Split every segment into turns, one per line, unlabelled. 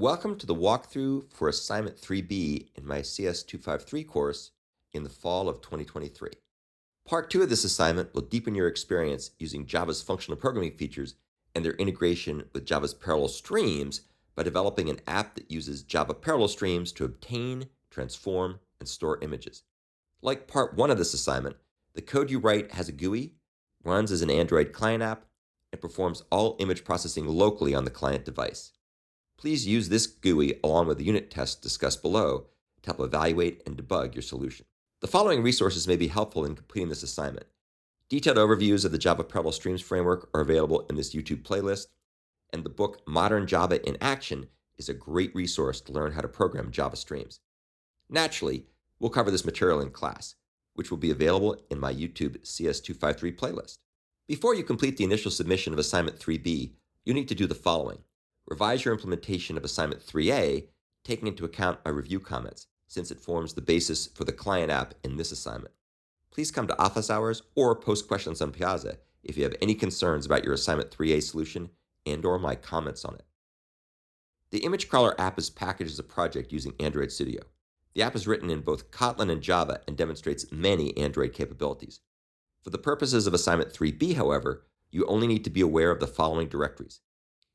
Welcome to the walkthrough for Assignment 3B in my CS253 course in the fall of 2023. Part 2 of this assignment will deepen your experience using Java's functional programming features and their integration with Java's parallel streams by developing an app that uses Java parallel streams to obtain, transform, and store images. Like Part 1 of this assignment, the code you write has a GUI, runs as an Android client app, and performs all image processing locally on the client device. Please use this GUI along with the unit tests discussed below to help evaluate and debug your solution. The following resources may be helpful in completing this assignment. Detailed overviews of the Java Parallel Streams framework are available in this YouTube playlist, and the book Modern Java in Action is a great resource to learn how to program Java streams. Naturally, we'll cover this material in class, which will be available in my YouTube CS253 playlist. Before you complete the initial submission of Assignment 3B, you need to do the following. Revise your implementation of Assignment 3A, taking into account my review comments, since it forms the basis for the client app in this assignment. Please come to office hours or post questions on Piazza if you have any concerns about your Assignment 3A solution and/or my comments on it. The Image Crawler app is packaged as a project using Android Studio. The app is written in both Kotlin and Java and demonstrates many Android capabilities. For the purposes of Assignment 3B, however, you only need to be aware of the following directories.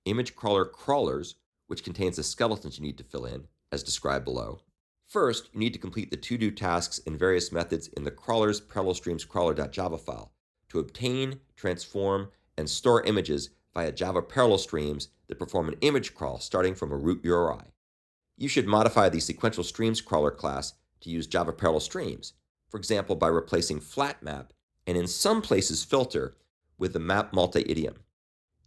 Image Crawler crawlers, which contains the skeletons you need to fill in, as described below. First, you need to complete the to-do tasks and various methods in the crawlers parallel streams crawler.java file to obtain, transform, and store images via Java parallel streams that perform an image crawl starting from a root URI. You should modify the sequential streams crawler class to use Java parallel streams, for example by replacing flat map and in some places filter with the map multi-idiom.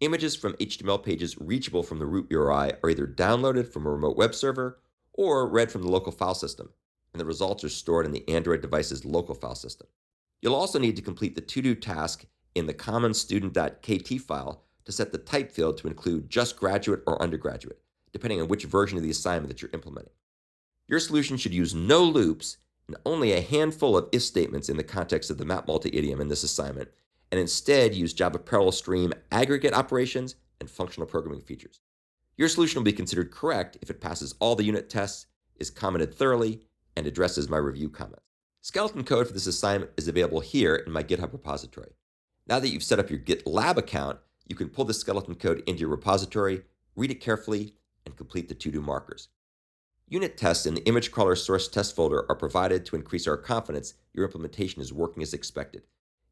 Images from HTML pages reachable from the root URI are either downloaded from a remote web server or read from the local file system, and the results are stored in the Android device's local file system. You'll also need to complete the to-do task in the common student.kt file to set the type field to include just graduate or undergraduate, depending on which version of the assignment that you're implementing. Your solution should use no loops and only a handful of if statements in the context of the map multi-idiom in this assignment, and instead use Java parallel stream aggregate operations and functional programming features. Your solution will be considered correct if it passes all the unit tests, is commented thoroughly, and addresses my review comments. Skeleton code for this assignment is available here in my GitHub repository. Now that you've set up your GitLab account, you can pull the skeleton code into your repository, read it carefully, and complete the to-do markers. Unit tests in the image crawler source test folder are provided to increase our confidence your implementation is working as expected.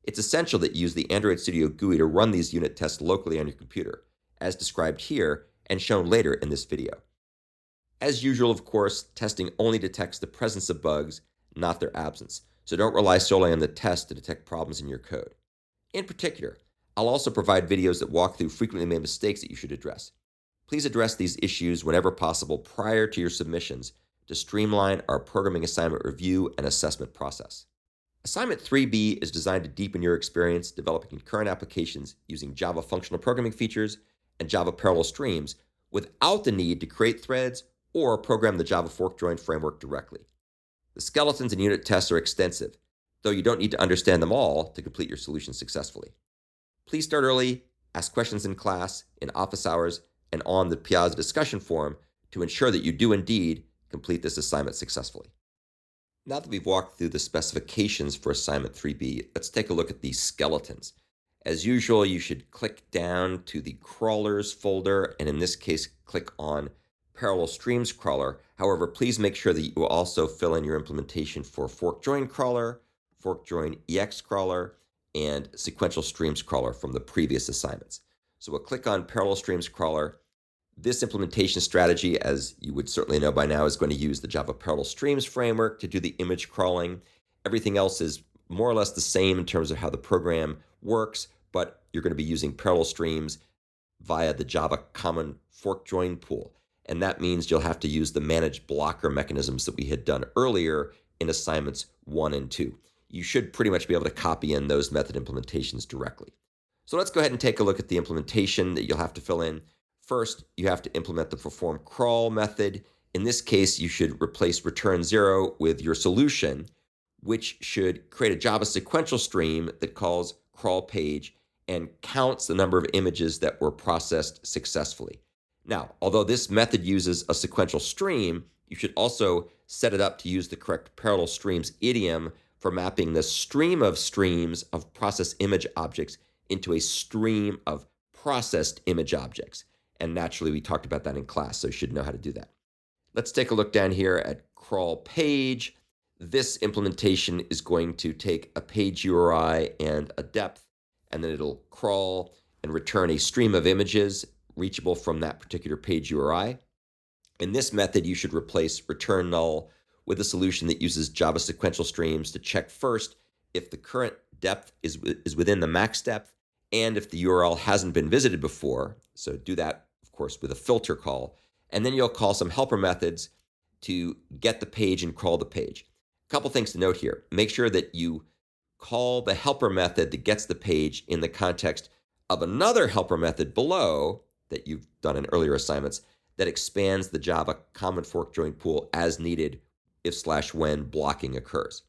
It's essential that you use the Android Studio GUI to run these unit tests locally on your computer, as described here and shown later in this video. As usual, of course, testing only detects the presence of bugs, not their absence, so don't rely solely on the test to detect problems in your code. In particular, I'll also provide videos that walk through frequently made mistakes that you should address. Please address these issues whenever possible prior to your submissions to streamline our programming assignment review and assessment process. Assignment 3B is designed to deepen your experience developing concurrent applications using Java functional programming features and Java parallel streams without the need to create threads or program the Java fork join framework directly. The skeletons and unit tests are extensive, though you don't need to understand them all to complete your solution successfully. Please start early, ask questions in class, in office hours, and on the Piazza discussion forum to ensure that you do indeed complete this assignment successfully. Now that we've walked through the specifications for Assignment 3B, let's take a look at these skeletons. As usual, you should click down to the crawlers folder, and in this case, click on Parallel Streams Crawler. However, please make sure that you also fill in your implementation for Fork Join Crawler, Fork Join EX Crawler, and Sequential Streams Crawler from the previous assignments. So we'll click on Parallel Streams Crawler. This implementation strategy, as you would certainly know by now, is going to use the Java Parallel Streams framework to do the image crawling. Everything else is more or less the same in terms of how the program works, but you're going to be using parallel streams via the Java Common Fork Join pool. And that means you'll have to use the managed blocker mechanisms that we had done earlier in assignments 1 and 2. You should pretty much be able to copy in those method implementations directly. So let's go ahead and take a look at the implementation that you'll have to fill in. First, you have to implement the perform crawl method. In this case, you should replace return 0 with your solution, which should create a Java sequential stream that calls crawl page and counts the number of images that were processed successfully. Now, although this method uses a sequential stream, you should also set it up to use the correct parallel streams idiom for mapping the stream of streams of process image objects into a stream of processed image objects. And naturally, we talked about that in class, so you should know how to do that. Let's take a look down here at crawl page. This implementation is going to take a page URI and a depth, and then it'll crawl and return a stream of images reachable from that particular page URI. In this method, you should replace return null with a solution that uses Java sequential streams to check first if the current depth is within the max depth and if the URL hasn't been visited before. So do that, of course, with a filter call. And then you'll call some helper methods to get the page and crawl the page. A couple things to note here. Make sure that you call the helper method that gets the page in the context of another helper method below that you've done in earlier assignments that expands the Java common fork join pool as needed if/when blocking occurs.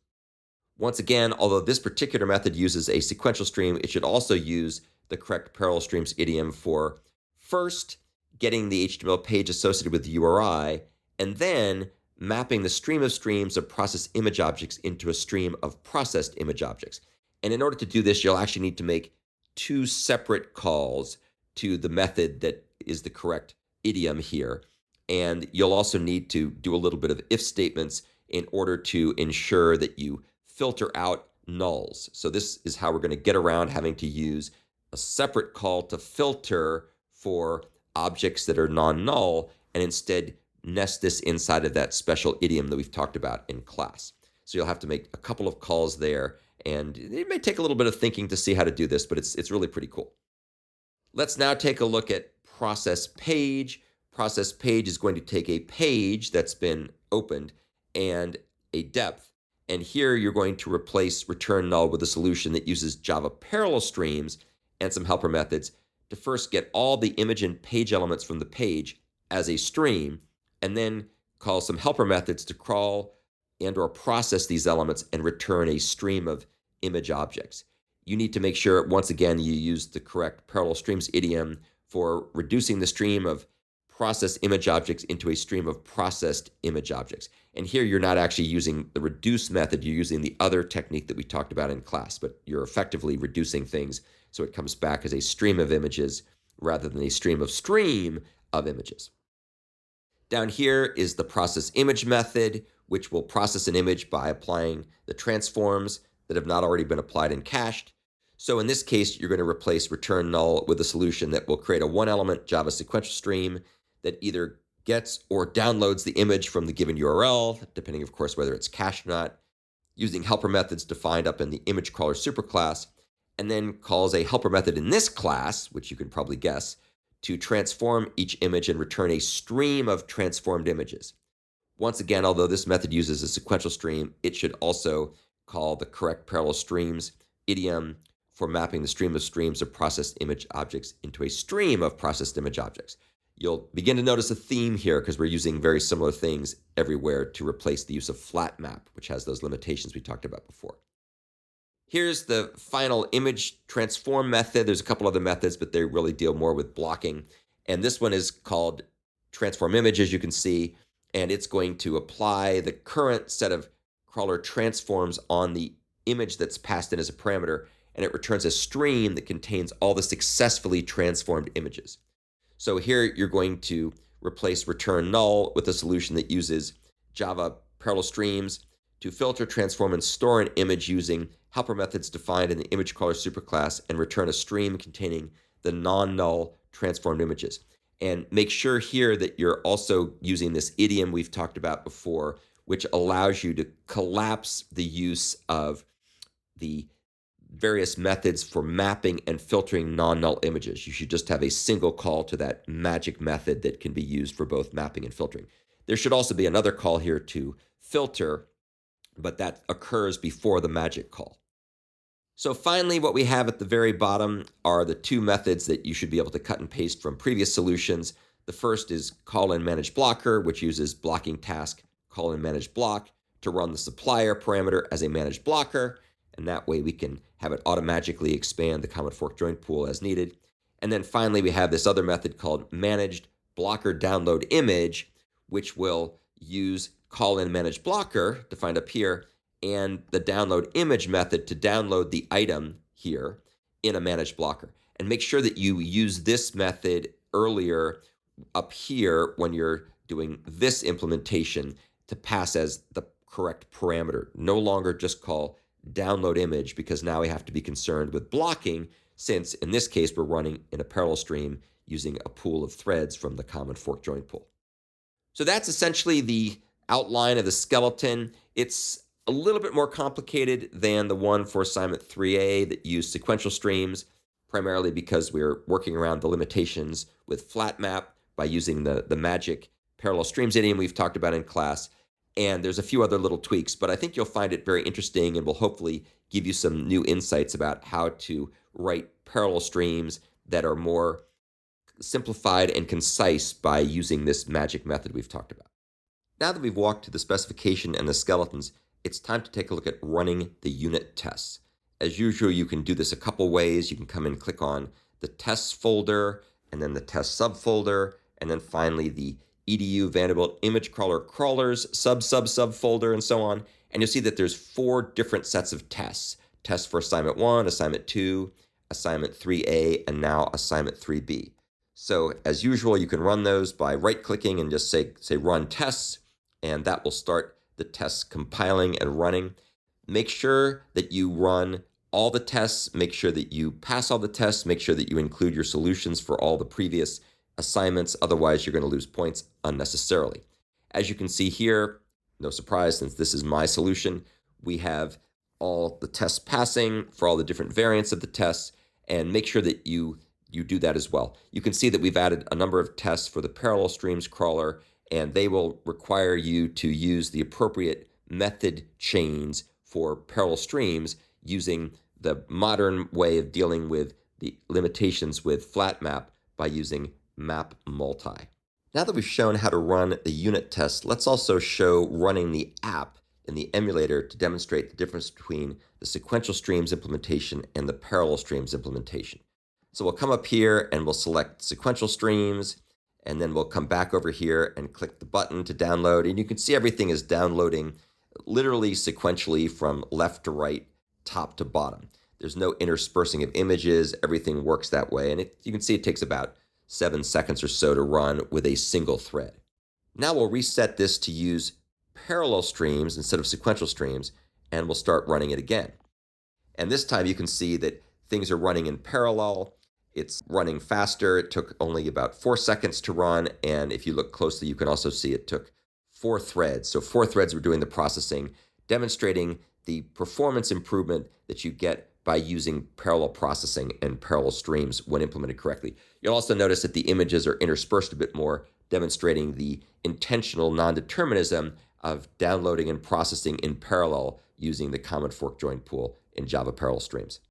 Once again, although this particular method uses a sequential stream, it should also use the correct parallel streams idiom for first getting the HTML page associated with the URI, and then mapping the stream of streams of process image objects into a stream of processed image objects. And in order to do this, you'll actually need to make two separate calls to the method that is the correct idiom here. And you'll also need to do a little bit of if statements in order to ensure that you filter out nulls. So this is how we're going to get around having to use a separate call to filter for objects that are non-null and instead nest this inside of that special idiom that we've talked about in class. So you'll have to make a couple of calls there, and it may take a little bit of thinking to see how to do this, but it's really pretty cool. Let's now take a look at process page. Process page is going to take a page that's been opened and a depth. And here you're going to replace return null with a solution that uses Java parallel streams and some helper methods to first get all the image and page elements from the page as a stream, and then call some helper methods to crawl and or process these elements and return a stream of image objects. You need to make sure, once again, you use the correct parallel streams idiom for reducing the stream of process image objects into a stream of processed image objects. And here you're not actually using the reduce method, you're using the other technique that we talked about in class, but you're effectively reducing things so it comes back as a stream of images rather than a stream of images. Down here is the process image method, which will process an image by applying the transforms that have not already been applied and cached. So in this case, you're going to replace return null with a solution that will create a one-element Java sequential stream that either gets or downloads the image from the given URL, depending, of course, whether it's cached or not, using helper methods defined up in the image crawler superclass, and then calls a helper method in this class, which you can probably guess, to transform each image and return a stream of transformed images. Once again, although this method uses a sequential stream, it should also call the correct parallel streams idiom for mapping the stream of streams of processed image objects into a stream of processed image objects. You'll begin to notice a theme here because we're using very similar things everywhere to replace the use of flat map, which has those limitations we talked about before. Here's the final image transform method. There's a couple other methods, but they really deal more with blocking. And this one is called transform image, as you can see, and it's going to apply the current set of crawler transforms on the image that's passed in as a parameter, and it returns a stream that contains all the successfully transformed images. So here you're going to replace return null with a solution that uses Java parallel streams to filter, transform, and store an image using helper methods defined in the image crawler superclass and return a stream containing the non-null transformed images. And make sure here that you're also using this idiom we've talked about before, which allows you to collapse the use of the various methods for mapping and filtering non-null images. You should just have a single call to that magic method that can be used for both mapping and filtering. There should also be another call here to filter, but that occurs before the magic call. So finally, what we have at the very bottom are the two methods that you should be able to cut and paste from previous solutions. The first is call in manage blocker, which uses blocking task call in manage block to run the supplier parameter as a managed blocker. And that way we can have it automatically expand the common fork join pool as needed. And then finally, we have this other method called managed blocker download image, which will use call in manage blocker defined up here and the download image method to download the item here in a managed blocker. And make sure that you use this method earlier up here when you're doing this implementation to pass as the correct parameter. No longer just call download image, because now we have to be concerned with blocking, since in this case we're running in a parallel stream using a pool of threads from the common fork join pool. So that's essentially the outline of the skeleton. It's a little bit more complicated than the one for assignment 3A that used sequential streams, primarily because we're working around the limitations with FlatMap by using the magic parallel streams idiom we've talked about in class. And there's a few other little tweaks, but I think you'll find it very interesting and will hopefully give you some new insights about how to write parallel streams that are more simplified and concise by using this magic method we've talked about. Now that we've walked to the specification and the skeletons, it's time to take a look at running the unit tests. As usual, you can do this a couple ways. You can come and click on the tests folder, and then the test subfolder, and then finally the edu Vanderbilt image crawler crawlers subfolder, and so on. And you'll see that there's 4 different sets of tests. Tests for assignment 1, assignment 2, assignment 3A, and now assignment 3B. So as usual, you can run those by right-clicking and just say run tests, and that will start the tests compiling and running. Make sure that you run all the tests, make sure that you pass all the tests, make sure that you include your solutions for all the previous assignments, otherwise you're going to lose points unnecessarily. As you can see here, no surprise, since this is my solution, we have all the tests passing for all the different variants of the tests, and make sure that you do that as well. You can see that we've added a number of tests for the parallel streams crawler, and they will require you to use the appropriate method chains for parallel streams using the modern way of dealing with the limitations with FlatMap by using map multi. Now that we've shown how to run the unit test, let's also show running the app in the emulator to demonstrate the difference between the sequential streams implementation and the parallel streams implementation. So we'll come up here and we'll select sequential streams, and then we'll come back over here and click the button to download. And you can see everything is downloading literally sequentially from left to right, top to bottom. There's no interspersing of images. Everything works that way. And you can see it takes about 7 seconds or so to run with a single thread. Now we'll reset this to use parallel streams instead of sequential streams, and we'll start running it again. And this time you can see that things are running in parallel. It's running faster. It took only about 4 seconds to run. And if you look closely, you can also see it took 4 threads. So 4 threads were doing the processing, demonstrating the performance improvement that you get by using parallel processing and parallel streams when implemented correctly. You'll also notice that the images are interspersed a bit more, demonstrating the intentional non-determinism of downloading and processing in parallel using the common fork join pool in Java parallel streams.